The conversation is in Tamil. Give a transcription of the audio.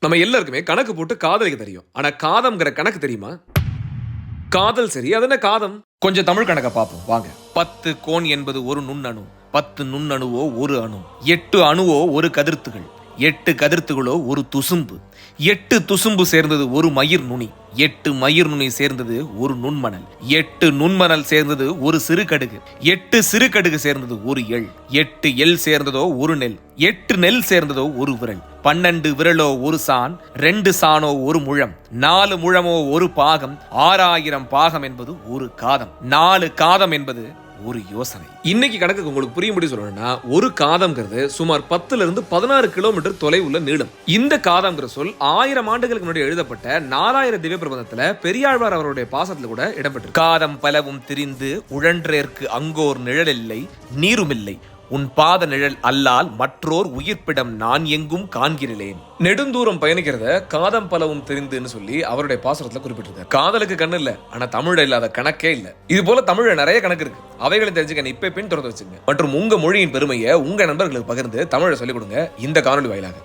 நம்ம எல்லாருக்குமே கணக்கு போட்டு காதலிக்க தெரியும். ஆனா காதம்ங்கிற கணக்கு தெரியுமா? காதல் சரி, அது என்ன காதம்? கொஞ்சம் தமிழ் கணக்க பார்ப்போம் வாங்க. 10 கோன் என்பது ஒரு நுண்ணணு, 10 நுண்ணணுவோ ஒரு அணு, 8 அணுவோ ஒரு கதிர்த்துகள், 8 கதிர்த்துகளோ ஒரு துசும்பு, 8 துசும்பு சேர்ந்தது ஒரு மயிர் நுனி, 8 மயிர் நுனி சேர்ந்தது ஒரு நுண்மணல், 8 நுண்மணல் சேர்ந்தது ஒரு சிறு கடுகு, 8 சிறு கடுகு சேர்ந்தது ஒரு எள், 8 எள் சேர்ந்ததோ ஒரு நெல், 8 நெல் சேர்ந்ததோ ஒரு விரல், 12 விரலோ ஒரு சான், 2 சானோ ஒரு முழம், 4 முழமோ ஒரு பாகம், 6000 பாகம் என்பது ஒரு காதம், 4 காதம் என்பது ஒரு யோசனை. இன்னைக்கு கணக்கு உங்களுக்கு புரியும்படி சொல்லணும்னா, ஒரு காதம்ங்கிறது சுமார் 10 இருந்து 16 கிலோமீட்டர் தொலைவுள்ள நீளம். இந்த காதம்ங்கிற சொல் 1000 ஆண்டுகளுக்கு முன்னாடி எழுதப்பட்ட 4000 திவ்ய பிரபந்தத்துல பெரியாழ்வார் அவருடைய பாசத்துல கூட இடம்பெற்று. காதம் பலவும் திரிந்து உழன்றேற்கு அங்கோர் நிழலில்லை நீருமில்லை, உன் பாத நிழல் அல்லால் மற்றோர் உயிர்ப்பிடம் நான் எங்கும் காண்கிறேன். நெடுந்தூரம் பயணிக்கிறத காதம் பலவும் தெரிந்துன்னு சொல்லி அவருடைய பாசுரத்துல குறிப்பிட்டிருக்காரு. காதலுக்கு கண்ணு இல்ல, ஆனா தமிழ்ல இல்லாத கணக்கே இல்ல. இது போல தமிழ்ல நிறைய கணக்கு இருக்கு. அவைகளை தெரிஞ்சுக்க இப்ப பின் தொடர்ந்து வச்சுங்க. மற்றும் உங்க மொழியின் பெருமையை உங்க நண்பர்களுக்கு பகிர்ந்து தமிழை சொல்லிக் கொடுங்க இந்த காணொலி வாயிலாக.